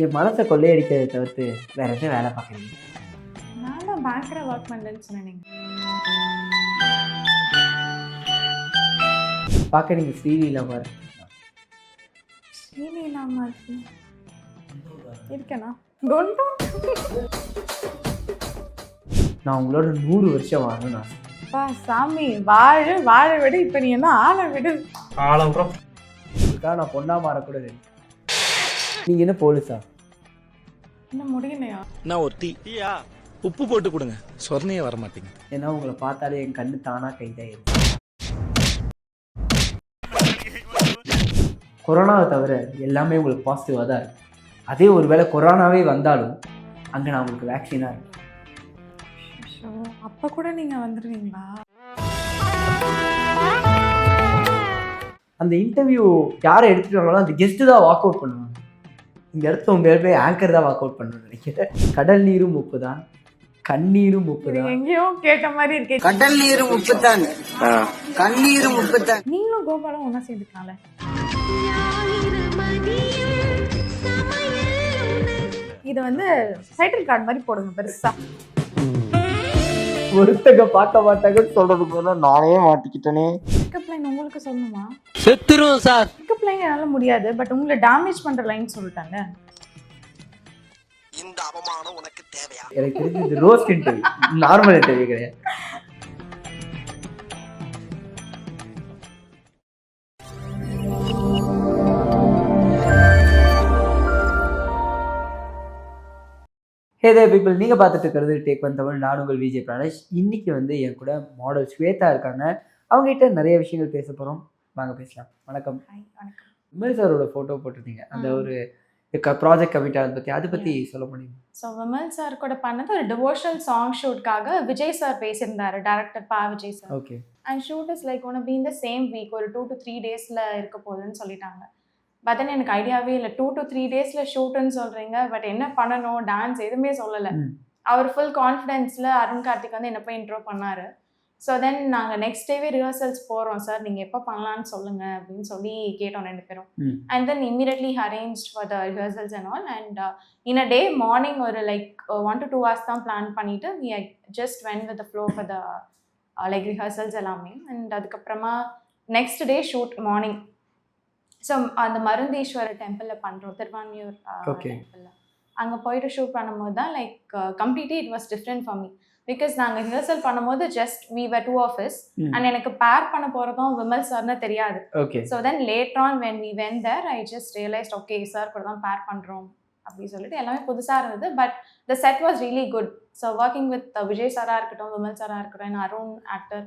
என் மனசை கொள்ளையடிக்கிறதை தவிர்த்து வேற எந்த வேலை பார்க்குறீங்க? நான் தான் பேங்க்ல ஒர்க் பண்ணுறேன்னு சொன்னேன். பார்க்க நீங்கள் ஸ்ரீலீலா மாதிரி ஸ்ரீலீலாமா இருக்கேனா? டோன்ட் நான் உங்களோட 100 வருஷம் வாழணும்னு ஆசை. அப்பா சாமி, வாழ விடு. இப்போ நீ என்ன ஆளை விடு. உங்களுக்காக நான் பொண்ணா மாறக்கூடாது. நீங்கள் என்ன போலீஸா? இன்னும் முடியலையா? நான் ஒரு டீயா உப்பு போட்டு கொடுங்க, சொர்ணையே வர மாட்டீங்க. ஏன்னா உங்களை பார்த்தாலே என் கண்ணு தானாக கைதாயிடும். கொரோனாவை தவிர எல்லாமே உங்களுக்கு பாசிட்டிவாக தான் இருக்குது. அதே ஒரு வேளை கொரோனாவே வந்தாலும் அங்கே நான் உங்களுக்கு வேக்சினாக இருக்கேன். அப்போ கூட நீங்கள் வந்துடுவீங்களா? அந்த இன்டர்வியூ யாரை எடுத்துட்டாங்களோ அந்த கெஸ்ட்டு தான் வாக் அவுட் பண்ணுவாங்க. இந்த இடத்துல உங்கள் போய் ஆங்கர் தான் வாக் அவுட் பண்ணணும்னு நினைக்கிறேன். கடல் நீரும் உப்பு தான், கண்ணீரும் உப்பு தான். எங்கேயோ கேட்ட மாதிரி இருக்கு. கடல் நீரும் உப்பு தான், கண்ணீரும் உப்பு தான். நீங்களும் கோபாலும் ஒன்றா சேர்ந்துக்கலாம்ல. இது வந்து டைட்டில் கார்டு மாதிரி போடுங்க பெருசா. ஒருத்தங்க பார்க்க மாட்டாங்கன்னு சொல்றதுக்கு போல நானே மாட்டிக்கிட்டேனே. பிக்கப் லைன் உங்களுக்கு சொல்லணுமா? செத்துரும் சார். பிக்கப் லைன் என்னால முடியாது, பட் உங்களை டேமேஜ் பண்ற லைன் சொல்லிட்டாங்க. இந்த அவமானம் உனக்கு தேவையா? எனக்கு தெரிஞ்சு இது ரோஸ்ட் இன்டர்வியூ, நார்மல் இன்டர்வியூ கிடையாது. ஹே தேர் பீப்பிள், நீங்கள் பார்த்துட்டு இருக்கிறது டேக் ஒன் தமிழ். நான் உங்கள் விஜய் பிரானேஷ். இன்றைக்கி வந்து என் கூட மாடல் ஸ்வேதா இருக்காங்க. அவங்ககிட்ட நிறைய விஷயங்கள் பேச போகிறோம். வாங்க பேசலாம். வணக்கம். வணக்கம். விமல் சாரோட ஃபோட்டோ போட்டிருந்தீங்க, அந்த ஒரு ப்ராஜெக்ட் கமிட் ஆனது அதை பற்றி சொல்ல முடியும்? ஸோ விமல் சார் கூட பண்ணது ஒரு டிவோஷனல் சாங் ஷூட்காக விஜய் சார் பேசியிருந்தாரு, director Pa Vijay sir. Okay. And shoot is like one பி இந்த சேம் வீக், ஒரு 2 to 3 டேஸில் இருக்க போகுதுன்னு சொல்லிட்டாங்க. பட் தென் எனக்கு ஐடியாவே இல்லை. 2 to 3 டேஸில் ஷூட்டுன்னு சொல்கிறீங்க, பட் என்ன பண்ணணும், டான்ஸ் எதுவுமே சொல்லலை. அவர் ஃபுல் கான்ஃபிடென்ஸில் அருண் கார்த்திக் வந்து என்னை போய் இன்ட்ரோ பண்ணார். ஸோ தென் நாங்கள் நெக்ஸ்ட் டேவே ரிஹர்சல்ஸ் போகிறோம் சார், நீங்கள் எப்போ பண்ணலான்னு சொல்லுங்கள் அப்படின்னு சொல்லி கேட்டோம் 2 பேரும். And then immediately arrange for the rehearsals and all. And in a day morning ஒரு லைக் 1 to 2 hours தான் பிளான் பண்ணிவிட்டு we just went with the flow for the like rehearsals எல்லாமே. அண்ட் அதுக்கப்புறமா next day shoot morning. So அந்த மருந்தீஸ்வரர் டெம்பிளில் பண்ணுறோம், திருவான்மியூர் டெம்பிளில். அங்கே போயிட்டு shoot பண்ணும்போது தான் like completely it was different for me. Because நாங்கள் ரிஹர்சல் பண்ணும்போது just we were 2 of us. And எனக்கு பேர் பண்ண போகிறதும் விமல் சார்னு தெரியாது. So then later on when we went there I just realised okay sir கூட தான் பேர் பண்ணுறோம் அப்படின்னு சொல்லிட்டு எல்லாமே புதுசாக இருந்தது. But the set was really good. So working with Vijay சாராக இருக்கட்டும், விமல் சாராக இருக்கட்டும், அண்ட் அருண் ஆக்டர்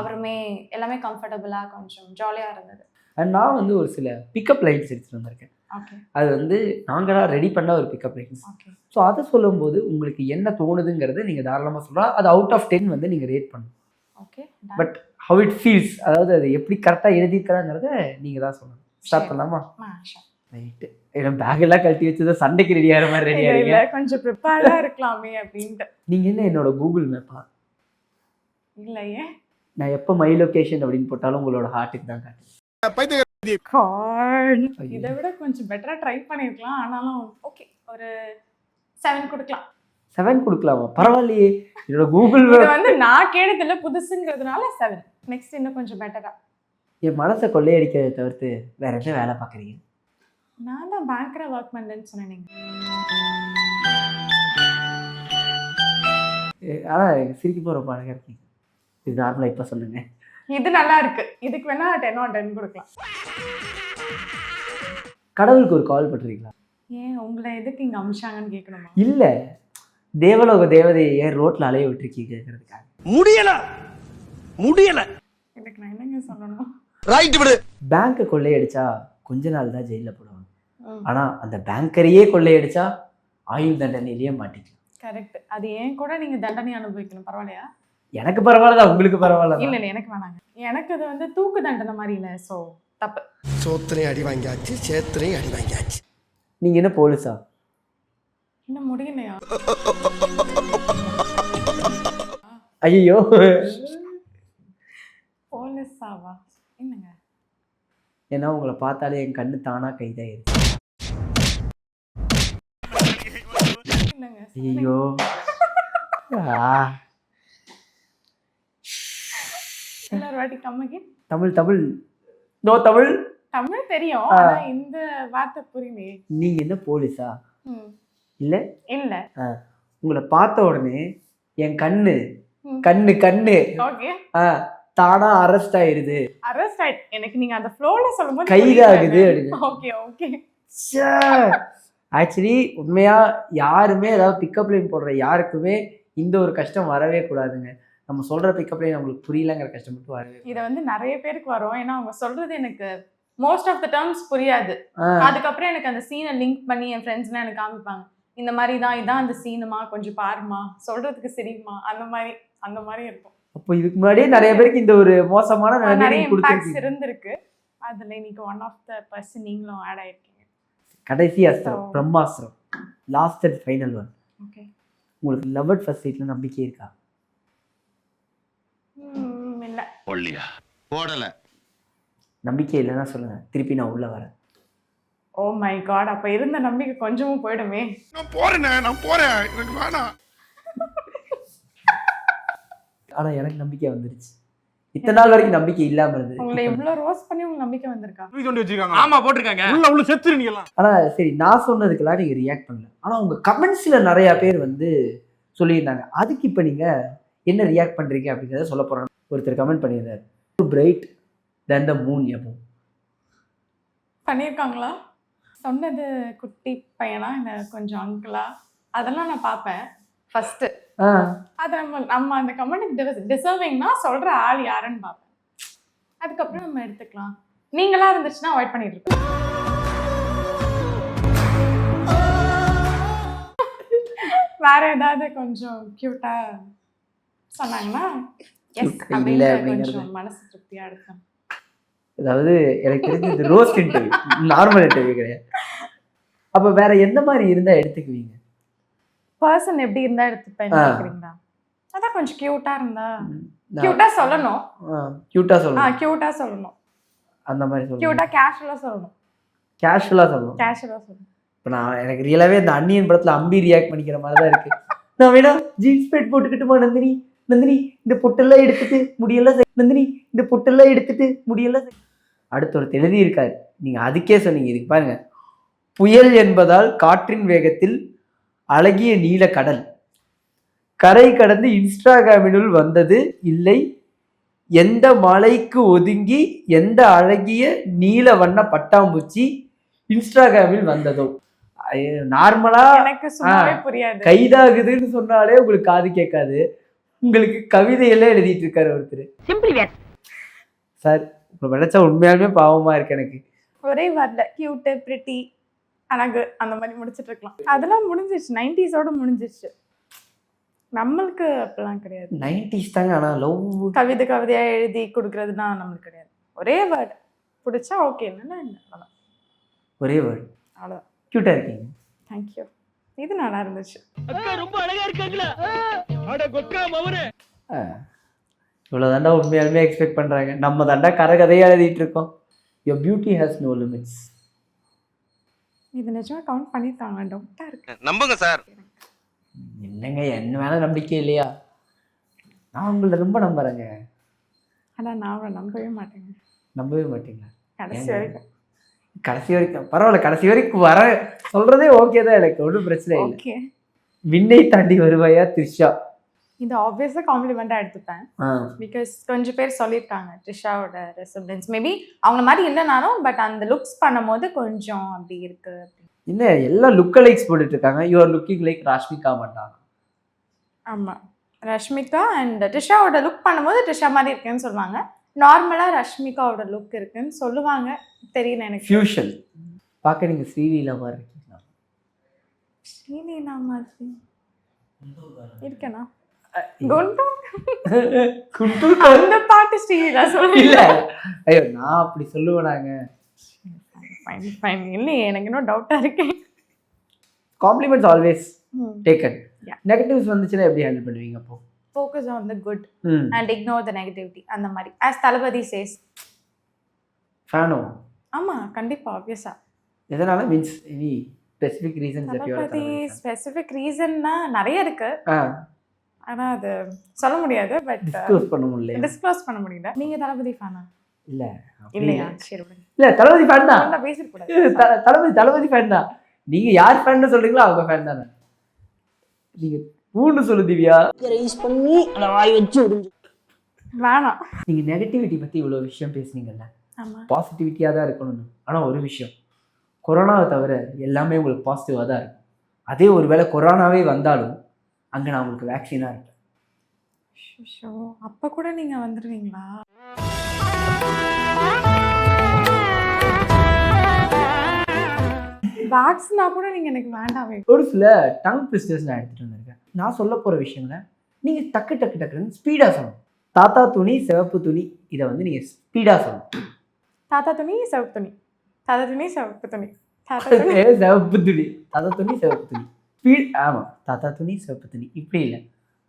அவருமே எல்லாமே கம்ஃபர்டபுளாக கொஞ்சம் ஜாலியாக இருந்தது. அண்ட் நான் வந்து ஒரு சில பிக்கப் லைன்ஸ் எடுத்துகிட்டு வந்திருக்கேன். அது வந்து நாங்களாக ரெடி பண்ண ஒரு பிக்கப் லைன்ஸ். ஸோ அதை சொல்லும்போது உங்களுக்கு என்ன தோணுதுங்கிறத நீங்கள் தாராளமாக சொல்லலாம். அது அவுட் ஆஃப் 10 வந்து நீங்கள் ரேட் பண்ணணும். Okay. But how it feels, அதாவது அது எப்படி கரெக்டாக எழுதியிருக்கிறாங்கிறத நீங்கள் தான் சொல்லணும். ஸ்டார்ட் பண்ணலாமா? ரைட்டு. ஏன்னா பேக்கெல்லாம் கழட்டி வச்சதை சண்டைக்கு ரெடி ஆகிற மாதிரி ரெடி ஆகிங்க. கொஞ்சம் ப்ரிப்பேர்டாக இருக்கலாமே அப்படின்ட்டு. நீங்கள் என்ன என்னோட கூகுள் மேப்பா? இல்லையே. நான் எப்போ மை லொக்கேஷன் அப்படின்னு போட்டாலும் உங்களோட ஹார்ட்டுக்கு தான் காட்டு. இதை விட கொஞ்சம் பெட்டரா ட்ரை பண்ணிருக்கலாம். ஆனாலும் ஓகே, ஒரு 7 கொடுக்கலாம். 7 கொடுக்கலாமா? பரவாயில்லையே. என்னோட கூகுள் வந்து நான் கேட்டதில்ல, புதுசுங்கிறதுனால 7. நெக்ஸ்ட் இன்னும் கொஞ்சம் பெட்டரா. என் மனசை கொள்ளையடிக்கிறதை தவிர்த்து வேற என்ன வேலை பார்க்குறீங்க? நான் தான் பேங்க்ல ஒர்க் பண்ணுறேன்னு சொன்னேன். ஆனால் சிரிக்க போகிற பாருங்க இருக்கீங்க. இது நார்மலாக இப்போ சொல்லுங்க. இது நல்லா இருக்கு. இதுக்கு வேணா 10 on 10 கொடுக்கலாம். கடவுளுக்கு ஒரு கால் பண்ணுறீங்களா? ஏன் உங்களை எதுக்கு இங்கே அமிச்சாங்கன்னு கேட்கணுமா? இல்லை, தேவலோக தேவதையை ஏன் ரோட்டில் அலைய விட்டுருக்கீங்க கேட்கறதுக்காக. முடியல. எனக்கு நான் என்னங்க சொல்லணும்? ரைட் விடு. பேங்க்கை கொள்ளையடிச்சா கொஞ்ச நாள் தான் ஜெயிலில் போடுவாங்க. ஆனால் அந்த பேங்கரையே கொள்ளையடிச்சா ஆயுள் தண்டனையிலேயே மாட்டிக்கலாம். கரெக்ட். அது ஏன் கூட நீங்கள் தண்டனை அனுபவிக்கணும். பரவாயில்லையா? எனக்கு பரவாயில்லதான், உங்களுக்கு பரவாயில்ல? இல்லை இல்லை, எனக்கு வேணாங்க. எனக்கு அது வந்து தூக்கு தண்டனை மாதிரி இல்லை. ஸோ தப்பு. சோத்திரையும் அடி வாங்கியாச்சு, சேத்திரையும் அடி வாங்கியாச்சு. நீங்கள் என்ன போலீஸா? இன்னும் முடியலையா? ஐயோ, போலீஸாவா? என்னங்க? ஏன்னா உங்களை பார்த்தாலே என் கண்ணு தானாக கைதாயிருச்சு. சொல்லுங்க ஐயோ இன்னொரு வாட்டி கம்மகி. தமிழ் தமிழ் நோ தமிழ். தமிழ் தெரியும் ஆனா இந்த வார்த்தை புரியலையே. நீங்க என்ன போலீஸா? ம். இல்ல இல்ல. உங்களை பார்த்த உடனே என் கண்ணு கண்ணு கண்ணு ஓகே தானா அரெஸ்ட் ஆயிருது, அரெஸ்ட் ஆயிட். எனக்கு நீங்க அந்த ஃப்ளோல சொல்லும்போது கைதாகுது அப்படின்னு. Okay okay. ஆக்சுவலி உண்மையா யாருமே ஏதாவது பிக்கப் லைன் போடுற யாருக்குமே இந்த ஒரு கஷ்டம் வரவே கூடாதுங்க. நம்ம சொல்ற பிக்கப் லைன் அவங்களுக்கு புரியலங்கிற கஷ்டம் மட்டும் வரவே. இதை வந்து நிறைய பேருக்கு வரும். ஏன்னா அவங்க சொல்றது எனக்கு மோஸ்ட் ஆஃப் த டேர்ம்ஸ் புரியாது. அதுக்கப்புறம் எனக்கு அந்த சீனை லிங்க் பண்ணி என் ஃப்ரெண்ட்ஸ்லாம் எனக்கு காமிப்பாங்க. இந்த மாதிரி தான் இதான் அந்த சீனுமா, கொஞ்சம் பாருமா, சொல்றதுக்கு சரிமா, அந்த மாதிரி இருக்கும். அப்போ இதுக்கு முன்னாடியே நிறைய பேருக்கு இந்த ஒரு மோசமான நிறைய இம்பாக்ட்ஸ் இருந்திருக்கு. அதுல இன்னைக்கு ஒன் ஆஃப் த பர்சன் நீங்களும் ஆட் ஆயிருக்கீங்க. கடைசி அஸ்திரம் பிரம்மாஸ்திரம், last and final one. Okay, உங்களுக்கு லவ் அட் ஃபர்ஸ்ட் சைட்ல நம்பிக்கை இருக்கா? இல்ல. போடலையா? போடல. நம்பிக்கை இல்லைன்னா சொல்லுங்க, திருப்பி நான் உள்ள வரேன். ஓ மை காட், அப்ப இருந்த நம்பிக்கை கொஞ்சமும் போயிடுமே. நான் போறேன் எனக்கு வேணாம். ஆனா எனக்கு நம்பிக்கை வந்துருச்சு. இத்தனை நாள் வரைக்கும் நம்பிக்கை இல்லாம இருந்தது. உங்களை இவ்வளவு ரோஸ் பண்ணி உங்களுக்கு நம்பிக்கை வந்திருக்கா? வச்சிருக்காங்க. ஆமா போட்டிருக்காங்க. உள்ள செத்து நீங்க எல்லாம். ஆனா சரி, நான் சொன்னதுக்கெல்லாம் நீங்க ரியாக்ட் பண்ணல. ஆனா உங்க கமெண்ட்ஸ்ல நிறைய பேர் வந்து சொல்லியிருந்தாங்க. அதுக்கு இப்ப நீங்க என்ன ரியாக்ட் பண்றீங்க அப்படிங்கிறத சொல்ல போறேன். ஒருத்தர் கமெண்ட் பண்ணியிருந்தாரு, bright than the moon above. பண்ணியிருக்காங்களா? சொன்னது குட்டி பையனா இல்லை கொஞ்சம் அங்கிளா? அதெல்லாம் நான் பார்ப்பேன் ஃபர்ஸ்ட். அது நம்ம அந்த கமெண்ட் டிசர்விங்னா சொல்ற ஆள் யாருன்னு பார்ப்பேன். அதுக்கப்புறம் நம்ம எடுத்துக்கலாம். நீங்களா இருந்துச்சுன்னா அவாய்ட் பண்ணிட்டு இருக்கோம். வேற ஏதாவது கொஞ்சம் கியூட்டா சொன்னாங்கன்னா கொஞ்சம் மனசு திருப்தியா எடுத்தேன். அதாவது எனக்கு தெரிஞ்சது ரோஸ்ட் இன்டர்வியூ, நார்மல் இன்டர்வியூ கிடையாது. அப்ப வேற எந்த மாதிரி இருந்தா எடுத்துக்குவீங்க? பர்சன் எப்படி இருந்தா எடுத்துப்பேன் கேக்குறீங்களா? அதான் கொஞ்சம் கியூட்டா இருந்தா. கியூட்டா சொல்லணும். கியூட்டா சொல்லணும். கியூட்டா சொல்லணும். அந்த மாதிரி சொல்லணும். கியூட்டா கேஷுவலா சொல்லணும். கேஷுவலா சொல்லணும். கேஷுவலா சொல்லணும். இப்போ நான் எனக்கு ரியலாவே இந்த அன்னியன் படத்துல அம்பி ரியாக்ட் பண்ணிக்கிற மாதிரி தான் இருக்கு. நான் வேணா ஜீன்ஸ் பேண்ட் போட்டுக்கிட்டுமா நந்தினி, நந்தினி இந்த பொட்டெல்லாம் எடுத்துட்டு முடியெல்லாம் நந்தினி இந்த பொட்டெல்லாம் எடுத்துட்டு முடியெல்லாம். அடுத்த ஒரு எழுதி இருக்காரு, நீங்க அதுக்கே சொன்னீங்க. இதுக்கு பாருங்க, புயல் என்பதால் காற்றின் வேகத்தில் அழகிய நீல கடல் கரை கடந்து இன்ஸ்டாகிராமினுள் வந்தது இல்லை, எந்த மலைக்கு ஒதுங்கி எந்த அழகிய நீல வண்ண பட்டாம்பூச்சி இன்ஸ்டாகிராமில் வந்ததோ. நார்மலா எனக்கு சும்மாவே புரியாது. கைதாகுதுன்னு சொன்னாலே உங்களுக்கு காது கேட்காது. உங்களுக்கு கவிதையெல்லாம் எழுதிட்டு இருக்காரு ஒருத்தர். சார் இப்ப நினைச்சா உண்மையாலுமே பாவமா இருக்கு எனக்கு. ஒரே வார்த்தை கியூட், பிரிட்டி, அழகு அந்த மாதிரி முடிச்சிட்டு இருக்கலாம். அதெல்லாம் முடிஞ்சிச்சு, 90s முடிஞ்சிச்சு. நம்மளுக்கு அப்படிலாம் கிடையாது. 90s தாங்க. ஆனா லவ் கவிதையா எழுதி கொடுக்கறதுனா நம்மளுக்கு கிடையாது. ஒரே வேர்டு பிடிச்சா ஓகே, இல்லைன்னா இல்லை. ஒரே வேர்டு அவ்வளோ. கியூட்டா இருக்கீங்க. தேங்க்யூ. இது நல்லா இருந்துச்சு. ரொம்ப அழகா இருக்காங்களா? அட கொக்கா மவனே. இவ்வளவு தாண்டா உண்மையாலுமே எக்ஸ்பெக்ட் பண்றாங்க. நம்ம தாண்டா கதையா எழுதிட்டு இருக்கோம். Your beauty has no limits. இது நிஜமா கவுண்ட் பண்ணிருக்காங்க. டவுட்டா இருக்கு. நம்புங்க சார். என்னங்க என்ன மேல நம்பிக்கை இல்லையா? நான் உங்களை ரொம்ப நம்புறேங்க. ஆனா நான் அவரை நம்பவே மாட்டேங்க. நம்பவே மாட்டீங்களா? கடைசி வரைக்கும். கடைசி வரைக்கும் பரவாயில்ல, கடைசி வரைக்கும் வர சொல்றதே ஓகே தான், எனக்கு ஒன்றும் பிரச்சனை இல்லை. ஓகே. விண்ணை தாண்டி வருவாயா த்ரிஷா? இது ஆப்வியஸா காம்ப்ளிமெண்டா எடுத்துப்பேன். பிகாஸ் கொஞ்சம் பேர் சொல்லியிருக்காங்க த்ரிஷாவோட ரெசம்பிளன்ஸ் மேபி அவங்க மாதிரி இல்லைனாலும், பட் அந்த லுக்ஸ் பண்ணும்போது கொஞ்சம் அப்படி இருக்கு. என்ன எல்லாம் லுக் லைக்ஸ் போட்டுட்டு இருக்காங்க. You are looking like Rashmika மாட்டாங்க. ஆமா, ரஷ்மிகா அண்ட் த்ரிஷாவோட லுக் பண்ணும்போது த்ரிஷா மாதிரி இருக்குன்னு சொல்லுவாங்க. நார்மலா ரஷ்மிகாவோட லுக் இருக்குன்னு சொல்லுவாங்க. தெரியல எனக்கு. ஃபியூஷன் பார்க்க நீங்க ஸ்ரீலீலா மாதிரி இருக்கீங்களா? ஸ்ரீலீலா மாதிரி இருக்கேனா? அந்த பாட்டு ஸ்ரீலீலா இல்ல. ஐயோ நான் அப்படி சொல்லுவேனாங்க. இல்லையே, எனக்கு இன்னும் டவுட்டா இருக்கு. Compliments always taken. நெகட்டிவ்ஸ் வந்துச்சுன்னா எப்படி ஹேண்டில் பண்ணுவீங்க? அப்போ focus on the good and ignore the negativity அந்த மாதிரி. as தளபதி says. ஃபேனோ? ஆமா கண்டிப்பா, ஆப்வியஸா. எதனால? மீன்ஸ் எனி ஸ்பெசிஃபிக் ரீசன்ஸ் தளபதி ஸ்பெசிஃபிக் ரீசன்னா நிறைய இருக்கு. ஆ ஆனா அது சொல்ல முடியாது. பட் டிஸ்க்ளோஸ் பண்ண முடியல. டிஸ்க்ளோஸ் பண்ண முடியல. நீங்க தளபதி ஃபேனா? இல்ல இல்லையா? சரி விடுங்க. இல்ல தளபதி ஃபேன் தான். நல்லா பேசிட கூடாது. தளபதி ஃபேன் தான். நீங்க யார் ஃபேன்னு சொல்றீங்களோ அவங்க ஃபேன் தானே. நீங்க பூன்னு சொல்லு திவ்யா. ரைஸ் பண்ணி அந்த வாய் வச்சு விடுங்க. வேணாம். நீங்க நெகட்டிவிட்டி பத்தி இவ்வளவு விஷயம் பேசுனீங்கல்ல, ஆமா. பாசிட்டிவிட்டியா தான் இருக்கணும்னு. ஆனா ஒரு விஷயம், கொரோனாவை தவிர எல்லாமே உங்களுக்கு பாசிட்டிவா தான் இருக்கும். அதே ஒருவேளை கொரோனாவே வந்தாலும் அங்க நான் உங்களுக்கு வேக்சினா இருப்பேன். ஷோ அப்ப கூட நீங்க வந்துருவீங்களா? வேக்சினா கூட நீங்க எனக்கு வேண்டாமே. ஒரு சில டங் ட்விஸ்டர்ஸ் நான் எடுத்துட்டு வந்திருக்கேன். நான் சொல்ல போற விஷயங்களை நீங்க டக்குன்னு ஸ்பீடா சொல்லணும். தாத்தா துணி சிவப்பு துணி இதை வந்து நீங்க ஸ்பீடா சொல்லணும். தாத்தா துணி சிவப்பு துணி, தாத்தா துணி சிவப்பு துணி, தாத்தா துணி சிவப்பு துணி, தாத்தா துணி சிவப்பு துணி, ஸ்பீட். ஆமா, தாத்தா துணி சிவப்பு துணி, இப்படி இல்லை,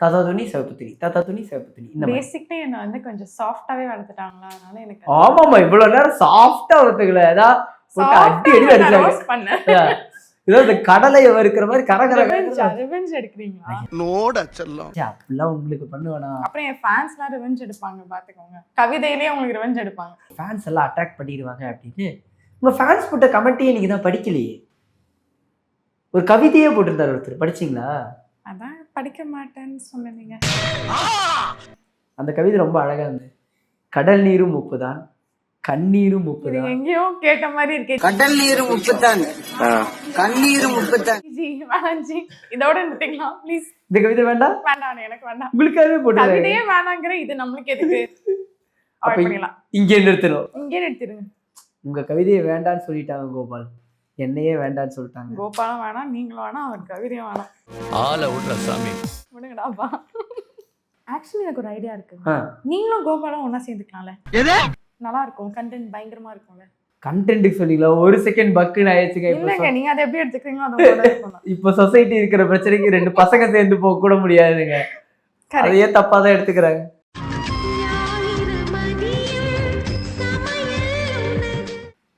தாத்தா துணி சிவப்பு துணி, தாத்தா துணி சிவப்பு துணி. இந்த பேசிக்லி என்ன வந்து கொஞ்சம் சாஃப்டாவே வளர்த்துட்டாங்களா, அதனால எனக்கு ஆமாமா இவ்வளவு நேரம் சாஃப்டா வளர்த்துக்கல, ஏதாவது போட்டு அடி அடி அடிச்சாங்க. ஏதோ இந்த கடலையை வறுக்கிற மாதிரி ரிவெஞ்ச் எடுக்கிறீங்களா? நோட செல்லம் அப்படிலாம் உங்களுக்கு பண்ணுவேனா? அப்புறம் என் ஃபேன்ஸ்லாம் ரிவெஞ்ச் எடுப்பாங்க பாத்துக்கோங்க. கவிதையிலேயே உங்களுக்கு ரிவெஞ்ச் எடுப்பாங்க. ஃபேன்ஸ் எல்லாம் அட்டாக் பண்ணிடுவாங்க அப்படின்னு உங்க ஃபேன்ஸ் போட்ட கமெண்ட்டையே நீங்க தான் படிக்கலையே. ஒரு கவிதையே போட்டிருந்தாரு ஒருத்தர், படிச்சீங்களா? அதான் படிக்க மாட்டேன்னு சொன்னீங்க. அந்த கவிதை ரொம்ப அழகா இருந்தது. கடல் நீரும் உப்பு தான், கண்ணீரும் உப்பு இது தான். எங்கேயோ கேட்ட மாதிரி இருக்கே. கடல் நீரும் உப்புத்தான், கண்ணீரும் உப்புத்தான். ஜி வேணாம் ஜி, இதோட நிறுத்திக்கலாம் ப்ளீஸ். இந்த கவிதை வேண்டாம், வேண்டாம் எனக்கு வேண்டாம். உங்களுக்காகவே போட்டு கவிதையே வேணாங்கிற, இது நம்மளுக்கு எதுக்கு? அவாய்ட் பண்ணிடலாம். இங்கே நிறுத்தணும். இங்கே நிறுத்திடுங்க. உங்க கவிதையை வேண்டான்னு சொல்லிட்டாங்க கோபால், என்னையே வேண்டான்னு சொல்லிட்டாங்க. கோபாலும் வேணாம், நீங்களும் வேணாம், அவர் கவிதையும் வேணாம். ஆள விடுற சாமி. விடுங்கடாப்பா. ஆக்சுவலி எனக்கு ஒரு ஐடியா இருக்கு. நீங்களும் கோபாலும் ஒன்னா சேர்ந்துக்கலாம்ல? நல்லா இருக்கும், கண்டென்ட் பயங்கரமா இருக்கும்ல. கண்டென்ட்டுக்கு சொன்னீங்களா? ஒரு செகண்ட் பக்குன்னு ஆயிடுச்சுங்க. இல்லங்க, நீங்க அதை எப்படி எடுத்துக்கிறீங்களோ அதை இருக்கணும். இப்போ சொசைட்டி இருக்கிற பிரச்சனைக்கு ரெண்டு பசங்க சேர்ந்து போக கூட முடியாதுங்க. அதையே தப்பா தான் எடுத்துக்கிறாங்க.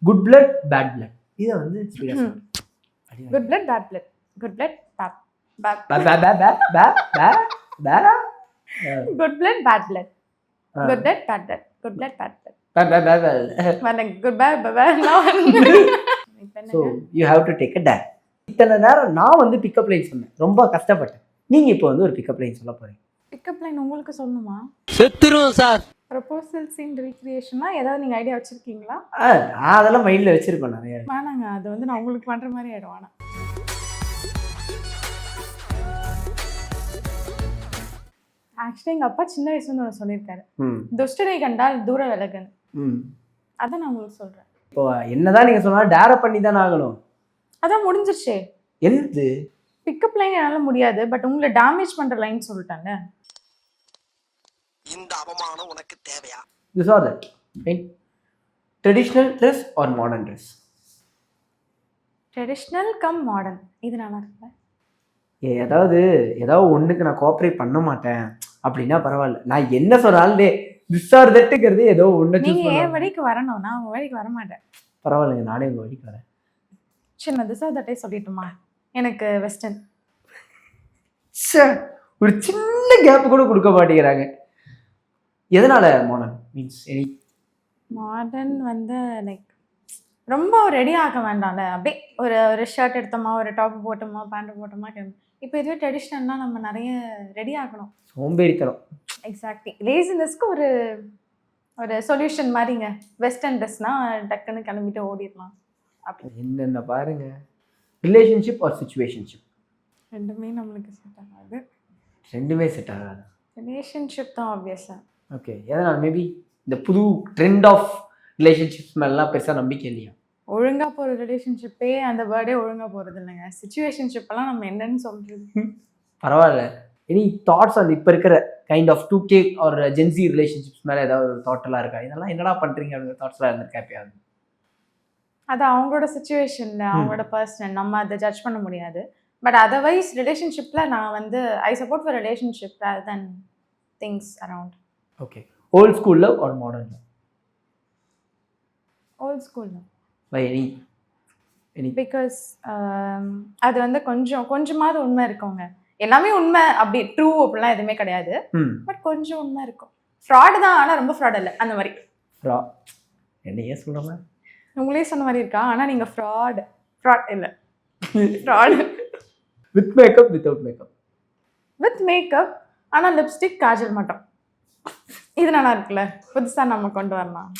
குட் பிளட் பேட் பிளட், இதை வந்து good blood bad blood, good blood bad good blood bad blood, good blood bad blood, good blood bad blood. So you have to take a dab. இத்தனை நேரம் நான் வந்து பிக்கப் லைன் சொன்னேன், ரொம்ப கஷ்டப்பட்டேன். நீங்க இப்போ வந்து ஒரு பிக்கப் லைன் சொல்ல போறீங்க. பிக்கப் லைன் உங்களுக்கு சொல்லணுமா? செத்துரும் சார். ப்ரொபோசல் சீன் ரீக்ரியேஷனா ஏதாவது நீங்க ஐடியா வச்சிருக்கீங்களா? நான் அதெல்லாம் மைண்ட்ல வச்சிருப்பேன் நிறைய. வேணாங்க, அது வந்து நான் உங்களுக்கு பண்ற மாதிரி ஆயிடும். வேணாம். ஆக்சுவலி எங்க அப்பா சின்ன வயசுல இருந்து ஒன்று சொல்லியிருக்காரு, துஷ்டனை கண்டால் தூர விலகுன்னு. அதான் நான் உங்களுக்கு சொல்றேன். இப்போ என்னதான் நீங்க சொன்னாலும் டேர பண்ணி தானே ஆகணும். அதான் முடிஞ்சிருச்சே. என்னது பிக்கப் லைன் என்னால முடியாது, பட் உங்களை டேமேஜ் பண்ற லைன் சொல்லிட்டாங்க. இந்த அவமானம் உனக்கு தேவையா? You saw that, right? Traditional dress or modern dress? Traditional come modern, இது நல்லா இருக்குல்ல? ஏதாவது ஒண்ணுக்கு நான் கோஆப்ரேட் பண்ண மாட்டேன் அப்படின்னா பரவாயில்ல. நான் என்ன சொன்னாலும் திஸ் ஆர் தட்டுங்கிறது ஏதோ ஒண்ணு. நீங்க என் வழிக்கு வரணும், நான் உங்க வழிக்கு வர மாட்டேன். பரவாயில்லைங்க, நானே உங்க வழிக்கு வரேன். சரி, நான் திஸ் ஆர் தட்டே சொல்லிட்டுமா? எனக்கு வெஸ்டர்ன். ஒரு சின்ன கேப் கூட கொடுக்க மாட்டேங்கிறாங்க. எதனால மாடர்ன் மீன்ஸ் எனி? மாடர்ன் வந்து லைக் ரொம்ப ரெடி ஆக வேண்டாம்ல. அப்படியே ஒரு ஷர்ட் எடுத்தோமா, ஒரு டாப் போட்டோமா, பேண்ட் போட்டோமா. இப்போ இதுவே ட்ரெடிஷ்னல்னா நம்ம நிறைய ரெடி ஆகணும். சோம்பேறித்தனம். எக்ஸாக்ட்லி. லேசினஸ்க்கு ஒரு சொல்யூஷன் மாதிரிங்க. வெஸ்டர்ன் ட்ரெஸ்னா டக்குன்னு கிளம்பிட்டு ஓடிடலாம். அப்படி என்னென்ன பாருங்க. Relationship or situationship? ரெண்டுமே நம்மளுக்கு செட் ஆகாது. ரெண்டுமே செட் ஆகாது. ரிலேஷன்ஷிப் தான் ஆப்வியஸா. ஓகே, எதனால? மேபி இந்த புது ட்ரெண்ட் ஆஃப் ரிலேஷன்ஷிப்ஸ் மேலாம் பெருசாக நம்பிக்கை இல்லையா? ஒழுங்கா போகிற ரிலேஷன்ஷிப்பே அந்த வேர்டே ஒழுங்கா போகிறது இல்லைங்க. சிச்சுவேஷன்ஷிப்லாம் நம்ம என்னன்னு சொல்றது? பரவாயில்ல. எனி தாட்ஸ் ஆன் இப்போ இருக்கிற kind of 2K or Gen Z relationships மேலே ஏதாவது ஒரு தாட்டெல்லாம் இருக்கா? இதெல்லாம் என்னடா பண்ணுறீங்க அப்படிங்கிற தாட்ஸ்லாம் இருந்திருக்கா எப்பயாவது? அது அவங்களோட சிச்சுவேஷனில், அவங்களோட பர்சனல், நம்ம அதை ஜட்ஜ் பண்ண முடியாது. பட் அதர்வைஸ் ரிலேஷன்ஷிப்பில் நான் வந்து I support for relationship rather than things around. Okay, old school love or modern love? Old school love. By any because அது வந்து கொஞ்சமாவது உண்மை இருக்குங்க. எல்லாமே உண்மை அப்படி ட்ரூ அப்படிலாம் எதுவுமே கிடையாது. பட் கொஞ்சம் உண்மை இருக்கும். ஃப்ராடு தான், ஆனால் ரொம்ப ஃப்ராட் இல்லை அந்த மாதிரி. என்னையே சொல்கிறேன், உங்களே சொன்ன மாதிரி இருக்கா? ஆனால் நீங்கள் ஃப்ராட் இல்லை, fraud. With makeup without makeup. With makeup, ஆனால் லிப்ஸ்டிக் காஜல் மட்டும். இது நல்லா இருக்குல்ல, புதுசாக நம்ம கொண்டு வரலாம்.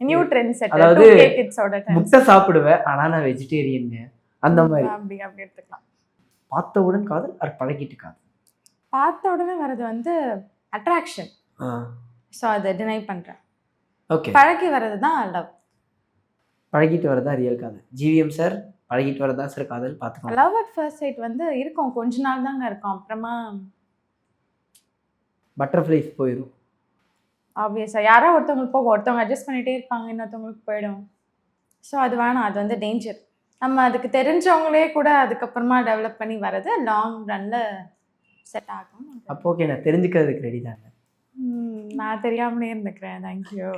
New trend set. அதாவது கிட்ஸோட முட்டை சாப்பிடுவேன் ஆனால் நான் வெஜிடேரியன் அந்த மாதிரி. அப்படி எடுத்துக்கலாம். பார்த்தவுடன் காதல் அது பழகிட்டு காதல். பார்த்த உடனே வர்றது வந்து அட்ராக்ஷன். ஸோ அதை டினை பண்ணுறேன். ஓகே. பழகி வர்றது தான் லவ். பழகிட்டு வரது தான் ரியல் காதல். ஜிவிஎம் சார் பழகிட்டு வரது தான் சார் காதல். பார்த்துக்கலாம். லவ் அட் ஃபர்ஸ்ட் சைட் வந்து இருக்கும், கொஞ்ச நாள் தாங்க இருக்கும். அப்புறமா பட்டர்ஃப்ளைஸ் போயிடும். ஆப்வியஸாக யாரோ ஒருத்தவங்களுக்கு போகும், ஒருத்தவங்க அட்ஜஸ்ட் பண்ணிகிட்டே இருப்பாங்க, இன்னொருத்தவங்களுக்கு போயிடும். ஸோ அது வேணாம், அது வந்து டேஞ்சர். நம்ம அதுக்கு தெரிஞ்சவங்களே கூட அதுக்கப்புறமா டெவலப் பண்ணி வர்றது லாங் ரன்ல செட் ஆகும். அப்போ ஓகே, நான் தெரிஞ்சுக்கிறதுக்கு ரெடி தாங்க. நான் தெரியாமலே இருந்துக்கிறேன். தேங்க்யூ.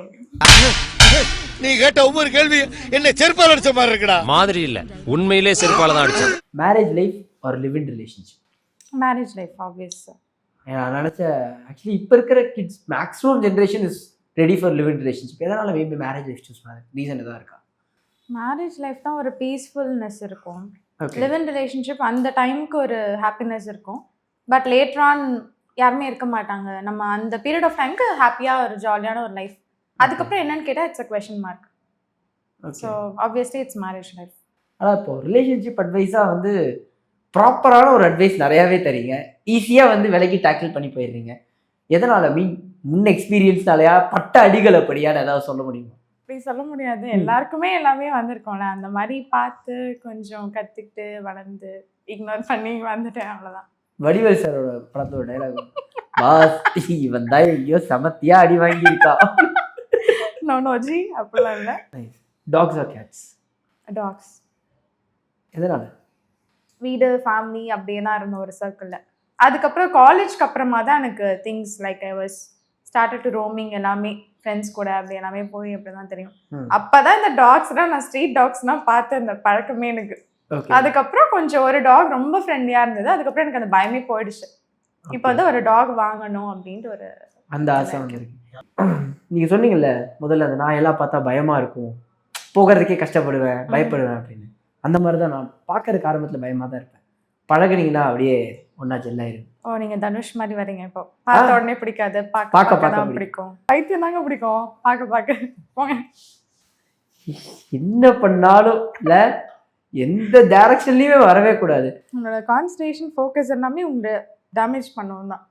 நீ கேட்ட ஒவ்வொரு கேள்வி என்ன செருப்பால் அடிச்ச மாதிரி இருக்குடா. மாதிரி இல்ல, உண்மையிலே செருப்பால தான் அடிச்சேன். மேரேஜ் லைஃப் ஒரு live in relationship. Marriage life obvious. நான் நினச்சேன் ஆக்சுவலி இப்போ இருக்கிற kids maximum generation is ready for live in relationship. எதனால் மேபி மேரேஜ் லைஃப் சூஸ் பண்ணாது? ரீசன் எதாவது இருக்கா? மேரேஜ் லைஃப் தான் ஒரு பீஸ்ஃபுல்னஸ் இருக்கும். லிவ் இன் ரிலேஷன்ஷிப் அந்த டைமுக்கு ஒரு ஹாப்பினஸ் இருக்கும். பட் லேட்டர் ஆன் யாருமே இருக்க மாட்டாங்க. நம்ம அந்த பீரியட் ஆஃப் டைமுக்கு ஹாப்பியாக ஒரு ஜாலியான ஒரு லைஃப். அதுக்கப்புறம் என்னன்னு கேட்டால் it's a question mark. So obviously it's marriage life. ஆனால் இப்போ ரிலேஷன்ஷிப் அட்வைஸாக வந்து ப்ராப்பரான ஒரு அட்வைஸ் நிறையாவே தரீங்க. ஈஸியாக வந்து விலைக்கு டேக்கிள் பண்ணி போயிடுறீங்க. எதனால்? முன் எக்ஸ்பீரியன்ஸ்னாலையா, பட்ட அடிகள் அப்படியான்னு ஏதாவது சொல்ல முடியுமா? அப்படி சொல்ல முடியாது. எல்லாருக்குமே எல்லாமே வந்திருக்கோம்ல, அந்த மாதிரி பார்த்து கொஞ்சம் கற்றுக்கிட்டு வளர்ந்து இக்னோர் பண்ணி வந்துட்டேன், அவ்வளோதான். வடிவேல் சாரோட படத்தோட டைலாக், பாஸ் இவன் தான் ஐயோ சமத்தியா அடி வாங்கியிருக்கா. நோ ஜி, அப்படிலாம் இல்லை. Dogs or cats? டாக்ஸ். எதனால்? வீடு, ஃபேமிலி அப்படியே தான் இருந்த ஒரு சர்க்கிளில். அதுக்கப்புறம் காலேஜ்க்கு அப்புறமா தான் எனக்கு things like I was started to roaming, எல்லாமே ஃப்ரெண்ட்ஸ் கூட அப்படி எல்லாமே போய் அப்படி தான் தெரியும். அப்போ தான் இந்த டாக்ஸ்லாம், நான் ஸ்ட்ரீட் டாக்ஸ்லாம் பார்த்து அந்த பழக்கமே எனக்கு. அதுக்கப்புறம் கொஞ்சம் ஒரு டாக் ரொம்ப ஃப்ரெண்ட்லியாக இருந்தது. அதுக்கப்புறம் எனக்கு அந்த பயமே போயிடுச்சு. இப்போ வந்து ஒரு டாக் வாங்கணும் அப்படின்ட்டு ஒரு அந்த ஆசை வந்துருக்கு. நீங்கள் சொன்னீங்கல்ல முதல்ல, அந்த நான் எல்லாம் பார்த்தா பயமாக இருக்கும், போகிறதுக்கே கஷ்டப்படுவேன், பயப்படுவேன் அப்படின்னு. அந்த மாதிரி தான் நான் பார்க்கறதுக்கு ஆரம்பத்தில் பயமாக தான் இருப்பேன். பழகுனீங்கன்னா அப்படியே ஒன்றா ஜெல்லாயிரும். ஓ, நீங்கள் தனுஷ் மாதிரி வரீங்க. இப்போ பார்த்த உடனே பிடிக்காது, பார்க்க தான் பிடிக்கும். பைத்தியம் தாங்க பிடிக்கும், பார்க்க போங்க. என்ன பண்ணாலும் இல்லை, எந்த டைரக்ஷன்லையுமே வரவே கூடாது. உங்களோட கான்சன்ட்ரேஷன், ஃபோக்கஸ் எல்லாமே உங்களை டேமேஜ் பண்ணவும் தான்.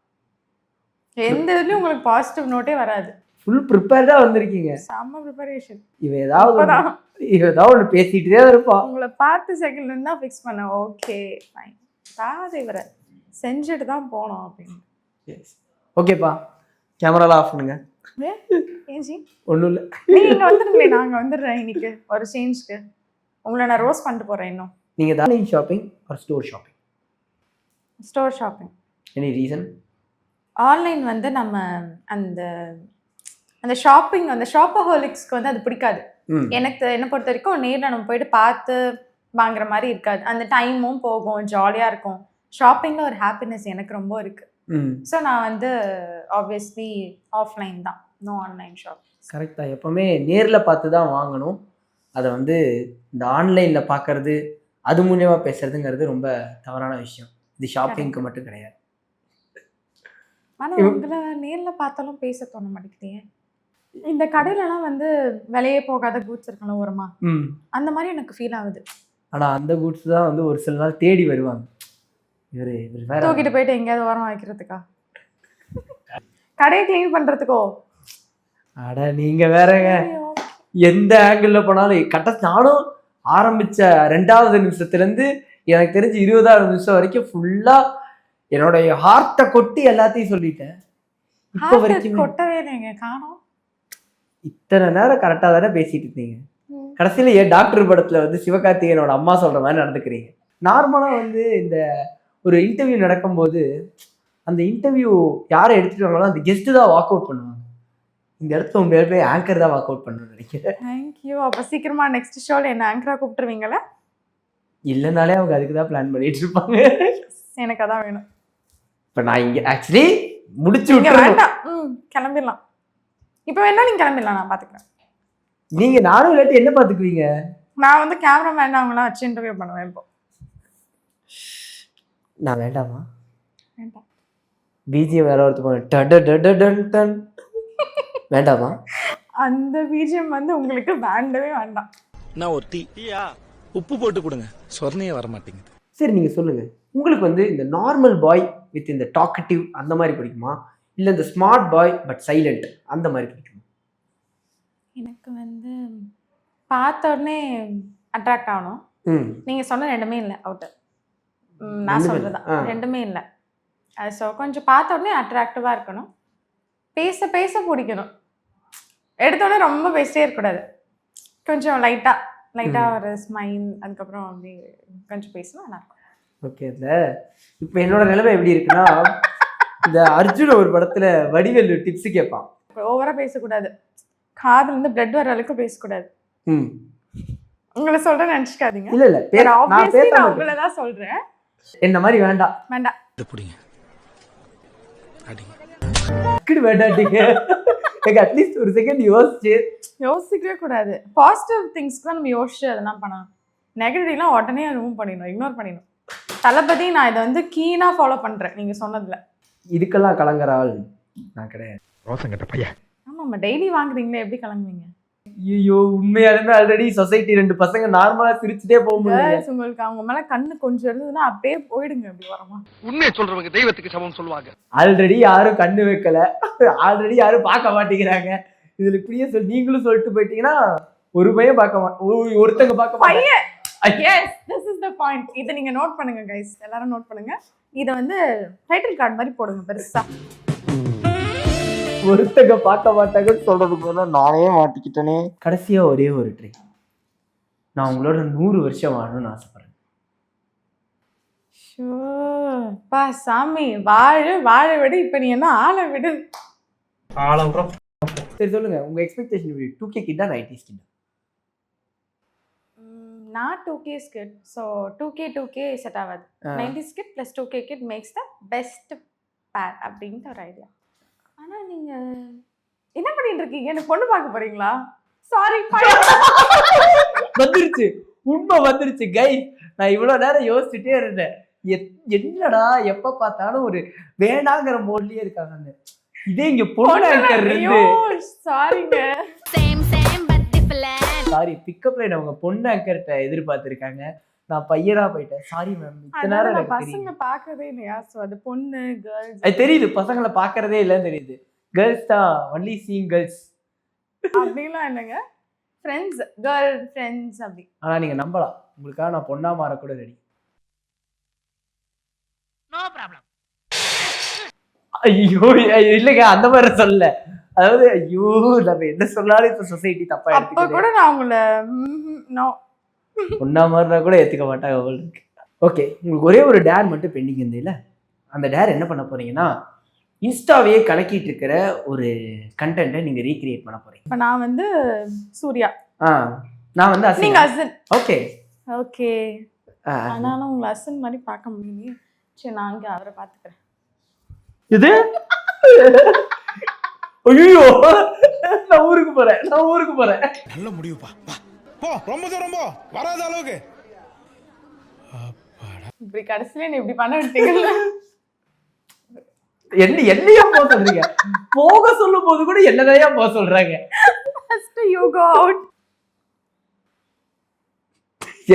எந்த இதுலையும் உங்களுக்கு பாசிட்டிவ் நோட்டே வராது. ஃபுல் ப்ரிப்பேர்டாக வந்திருக்கீங்க. செம்ம ப்ரிப்பரேஷன். இவன் ஏதாவது ஒன்று பேசிகிட்டே இருப்பான். உங்களை பார்த்து செகண்ட் தான் ஃபிக்ஸ் பண்ண. ஓகே ஃபைன், தாது இவரை செஞ்சுட்டு தான் போனோம் அப்படின்னு. ஓகேப்பா, கேமராலாம் ஆஃப் பண்ணுங்க. ஏஞ்சி ஒன்றும் இல்லை, நீங்கள் இங்கே வந்துடுங்களே, நாங்கள் வந்துடுறேன் இன்னைக்கு ஒரு சேஞ்சுக்கு. உங்களை நான் ரோஸ் பண்ணிட்டு போகிறேன். இன்னும் நீங்கள் தான் ஆன்லைன் ஷாப்பிங் ஒரு store shopping? Store shopping. Any reason? Online வந்து நம்ம அந்த அந்த ஷாப்பிங், அந்த ஷாப்பஹோலிக்ஸ்க்கு வந்து அது பிடிக்காது. எனக்கு என்னை பொறுத்த வரைக்கும் நேரில் நம்ம போயிட்டு பார்த்து வாங்குற மாதிரி இருக்காது. அந்த டைமும் போகும், ஜாலியாக இருக்கும். ஷாப்பிங்கில் ஒரு ஹாப்பினஸ் எனக்கு ரொம்ப இருக்குது. ஸோ நான் வந்து ஆப்வியஸ்லி ஆஃப்லைன் தான், நோ ஆன்லைன் ஷாப்பிங். கரெக்ட் தான். எப்போவுமே நேரில் பார்த்து தான் வாங்கணும். அதை வந்து இந்த ஆன்லைனில் பார்க்கறது, அது மூலியமாக பேசுறதுங்கிறது ரொம்ப தவறான விஷயம். இது ஷாப்பிங்க்கு மட்டும் கிடையாது. ஆனால் உங்களை நேரில் பார்த்தாலும் பேச தோண மாட்டேங்குது. இந்த கடையிலலாம் வந்து விலையே போகாத கூட்ஸ் இருக்கணும் ஓரமா, அந்த மாதிரி எனக்கு ஃபீல் ஆகுது. ஆனால் அந்த கூட்ஸ் தான் வந்து ஒரு சில நாள் தேடி வருவாங்க. இவர் வேற தூக்கிட்டு போயிட்டு எங்கேயாவது ஓரமாக வைக்கிறதுக்கா, கடையை க்ளீன் பண்ணுறதுக்கோ? அட நீங்கள் வேறங்க, எந்த ஆங்கிளில் போனாலும் நானும் ஆரம்பித்த 2வது நிமிஷத்துலேருந்து எனக்கு தெரிஞ்சு 20வது நிமிஷம் வரைக்கும் ஃபுல்லாக என்னோடைய ஹார்ட்டை கொட்டி எல்லாத்தையும் சொல்லிட்டேன். இப்போ வரைக்கும் கொட்டவே இல்லைங்க, காணோம். இத்தனை நேரம் கரெக்டாக தானே பேசிட்டு இருந்தீங்க. கடைசியில் ஏன் டாக்டர் படத்தில் வந்து சிவகார்த்திகேயனோட அம்மா சொல்கிற மாதிரி நடந்துக்கிறீங்க? நார்மலாக வந்து இந்த ஒரு இன்டர்வியூ நடக்கும்போது அந்த இன்டர்வியூ யாரை எடுத்துட்டு வாங்களோ அந்த கெஸ்ட்டு தான் வாக் அவுட் பண்ணுவாங்க. இந்த இடத்துல உண்மையிலே போய் ஆங்கர் தான் வாக் அவுட் பண்ணணும்னு நினைக்கிறேன். தேங்க்யூ. அப்போ சீக்கிரமாக நெக்ஸ்ட் ஷோவில் என்ன ஆங்கராக கூப்பிட்டுருவீங்களா? இல்லைனாலே அவங்க அதுக்கு தான் பிளான் பண்ணிட்டு இருப்பாங்க. எனக்கு அதான் வேணும். இப்போ நான் இங்கே ஆக்சுவலி முடிச்சு நீங்க விட்டுறேன். வேண்டாம், கிளம்பிடலாம். இப்போ வேணா நீங்க கிளம்பிடலாம், நான் பாத்துக்கிறேன். நீங்க நானும் இல்லாட்டி என்ன பார்த்துக்குவீங்க? நான் வந்து கேமராமேன் அவங்களாம் வச்சு இன்டர்வியூ பண்ணுவேன். இப்போ நான் வேண்டாமா? வேண்டாம். பிஜிஎம் வேற ஒருத்தர் வேண்டாமா? அந்த பிஜிஎம் வந்து உங்களுக்கு வேண்டவே வேண்டாம். நான் ஒரு டீயா உப்பு போட்டு கொடுங்க, சொர்ணையே வர மாட்டேங்குது. சரி நீங்க சொல்லுங்க, உங்களுக்கு வந்து இந்த நார்மல் பாய் வித் இந்த டாக்கட்டிவ் அந்த மாதிரி பிடிக்குமா, இல்லை இந்த ஸ்மார்ட் பாய் பட் சைலண்ட் அந்த மாதிரி பிடிக்குமா? எனக்கு வந்து பார்த்த உடனே அட்ராக்ட் ஆகணும். நீங்க சொன்ன ரெண்டுமே இல்லை அவுட்டு. நான் சொல்றதான் ரெண்டுமே இல்லை. அது ஸோ கொஞ்சம் பார்த்த உடனே அட்ராக்டிவாக இருக்கணும். பேச பேச பிடிக்கணும். எடுத்தோடனே ரொம்ப பேசிட்டே இருக்கக்கூடாது. கொஞ்சம் லைட்டாக ஒரு ஸ்மைல், அதுக்கப்புறம் அப்படி கொஞ்சம் பேசினா நல்லாயிருக்கும். ஓகே. இப்போ என்னோட நிலைமை எப்படி இருக்குன்னா, இந்த அர்ஜுன் ஒரு படத்துல வடிவேலு டிப்ஸ் கேட்பான். ஓவராக பேசக்கூடாது, காதுலேருந்து பிளட் வர அளவுக்கு பேசக்கூடாது. உங்களை சொல்கிறேன்னு நினச்சிக்காதீங்க. இல்லை இல்லை, நான் உங்களை தான் சொல்கிறேன். என்ன மாதிரி வேண்டாம். வேண்டாம். பிடிங்க அடிங்க வேண்டாட்டீங்க. அட்லீஸ்ட் ஒரு செகண்ட் யோசிக்கவே கூடாது. பாசிட்டிவ் திங்ஸ்க்கு தான் நம்ம யோசிச்சு அதெல்லாம் பண்ணணும். நெகட்டிவ்லாம் உடனே ரிமூவ் பண்ணிடணும், இக்னோர் பண்ணிடணும். தளபதி நான் இதை வந்து கீனாக ஃபாலோ பண்ணுறேன் நீங்கள் சொன்னதில். இதுக்கெல்லாம் கலங்குறாள் நான் கிடையாது. ரோசம் கட்ட பையன். ஆமாம், டெய்லி வாங்குறீங்களே, எப்படி கலங்குவீங்க? ஐயோ, உண்மையாலுமே ஆல்ரெடி சொசைட்டி 2 பசங்க நார்மலா சிரிச்சுட்டே போக முடியாது. உங்களுக்கு அவங்க மேல கண்ணு கொஞ்சம் இருந்ததுன்னா அப்படியே போயிடுங்க. அப்படி வரமா உண்மையை சொல்றவங்க தெய்வத்துக்கு சமம் சொல்லுவாங்க. ஆல்ரெடி யாரும் கண்ணு வைக்கல, ஆல்ரெடி யாரும் பார்க்க மாட்டேங்கிறாங்க. இதுல இப்படியே நீங்களும் சொல்லிட்டு போயிட்டீங்கன்னா ஒரு பையன் ஒருத்தங்க பார்க்க பையன். Yes, this is the point. இதை நீங்க நோட் பண்ணுங்க guys, எல்லாரும் நோட் பண்ணுங்க. இதை வந்து டைட்டில் கார்டு மாதிரி போடுங்க பெருசா. ஒருத்தங்க பார்க்க மாட்டாங்கன்னு சொல்றதுக்கு போல நானே மாட்டிக்கிட்டேனே. கடைசியா ஒரே ஒரு ட்ரை, நான் உங்களோட 100 வருஷம் வாழணும்னு ஆசைப்படுறேன். பா சாமி, வாழ விடு. இப்ப நீ என்ன ஆளை விடு. சரி சொல்லுங்க, உங்க எக்ஸ்பெக்டேஷன் 2K கிட்டா 90s கிட்டா? நான் 2K kid, so 2K set ஆகாது. 90s kid plus 2K kid makes the best pair அப்படின்ட்டு ஒரு ஐடியா. ஆனா நீங்க என்ன பண்ணிட்டு இருக்கீங்க? எனக்கு பொண்ணு பார்க்க போறீங்களா? சாரி, வந்துருச்சு, உண்மை வந்துருச்சு கைஸ். நான் இவ்வளவு நேரம் யோசிச்சுட்டே இருந்தேன், என்னடா எப்ப பார்த்தாலும் ஒரு வேணாங்கிற மோட்லயே இருக்காங்க. இதே இங்க பொண்ணு ஆங்கர் இருந்து சாரிங்க, சாரி பிக்கப் லைன் அவங்க பொண்ணு ஆங்கர்ட்ட எதிர்பார்த்திருக்காங்க. நான் பையனா போயிட்டேன், சாரி மேம். இத்தனை நேரம் பசங்க பார்க்கறதே இல்லையா? சோ அது பொண்ணு கேர்ள்ஸ் அது தெரியுது, பசங்களை பார்க்கறதே இல்லைன்னு தெரியுது. கேர்ள்ஸ் தான், ஒன்லி சீயிங் கேர்ள்ஸ் அப்படிலாம் இல்லைங்க. ஃப்ரெண்ட்ஸ், கேர்ள் ஃப்ரெண்ட்ஸ் அப்படி. ஆனா நீங்க நம்பலாம், உங்களுக்காக நான் பொண்ணா மாற கூட ரெடி. No problem. ஐயோ இல்லைங்க, அந்த மாதிரி சொல்ல. அதாவது ஐயோ நம்ம என்ன சொன்னாலும் இப்ப சொசைட்டி தப்பா அப்ப கூட நான் உங்களை நோ பொண்ணா மாதிரினா கூட ஏத்துக்க மாட்டாங்க அவளுக்கு. ஓகே, உங்களுக்கு ஒரே ஒரு டேர் மட்டும் பெண்டிங் இருந்ததுல, அந்த டேர் என்ன பண்ண போறீங்கன்னா, இன்ஸ்டாவே கலக்கிட்டு இருக்கிற ஒரு கண்டென்ட்டை நீங்க ரீக்ரியேட் பண்ண போறீங்க. இப்ப நான் வந்து சூர்யா, நான் வந்து நீங்க அசன். ஓகே ஓகே, ஆனாலும் உங்களை அசன் மாதிரி பார்க்க முடியலையே. சரி, நான் அங்கே அவரை பார்த்துக்கிறேன். இது ஐயோ, நான் ஊருக்கு போறேன். நல்ல முடிவுப்பா, போ. ரொம்ப தூரம் போ, வராத அளவுக்கு. இப்படி கடைசியில நீ இப்படி பண்ண விட்டீங்கல்ல. என்னையா போக சொல்றீங்க? போக சொல்லும் போது கூட என்னதையா போக சொல்றாங்க. You go out.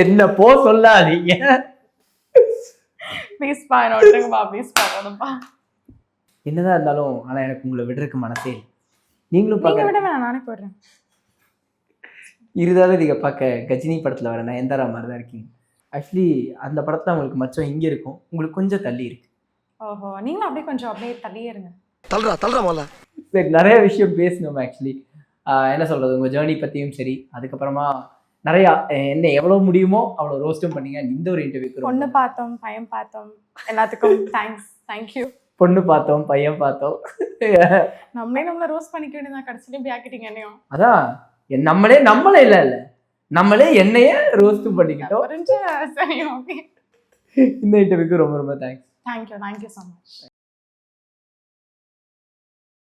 என்ன போ சொல்லாதீங்க ப்ளீஸ் பா, என்ன விட்டுருங்கப்பா, ப்ளீஸ் பா, வேணும்பா. என்னதான் இருந்தாலும் ஆனா எனக்கு உங்களை விடுறதுக்கு மனசே இல்லை. நீங்களும் நீங்க விட வேணாம், நானே போடுறேன். இருதாவது நீங்க பார்க்க கஜினி படத்துல வர நயன்தாரா மாதிரி தான் இருக்கீங்க. ஆக்சுவலி அந்த படத்துல உங்களுக்கு மச்சம் இங்க இருக்கும், உங்களுக்கு கொஞ்சம் தள்ளி இருக்கு. ஓஹோ, நீங்களும் அப்படியே கொஞ்சம் அப்படியே தள்ளியே இருங்க. தள்ளுறா போல. சரி, நிறைய விஷயம் பேசணும் ஆக்சுவலி. என்ன சொல்றது, உங்க ஜேர்னி பத்தியும் சரி, அதுக்கப்புறமா நிறைய என்ன எவ்வளவு முடியுமோ அவ்வளவு ரோஸ்டும் பண்ணீங்க. இந்த ஒரு இன்டர்வியூக்கு பொண்ணு பார்த்தோம், பையன் பார்த்தோம், எல்லாத்துக்கும் தேங்க்ஸ். தேங்க்யூ. பொண்ணு பார்த்தோம், பையன் பார்த்தோம், நம்மளே ரோஸ்ட் பண்ணிக்க வேண்டியதான். கடைசியில இப்படி ஆக்கிட்டீங்க என்னையும். அதான் நம்மளே இல்ல நம்மளே என்னைய ரோஸ்ட் பண்ணிக்கிட்டோம். புரிஞ்சு சரி ஓகே. இந்த இன்டர்வியூக்கு ரொம்ப ரொம்ப தேங்க்ஸ். Thank you so much.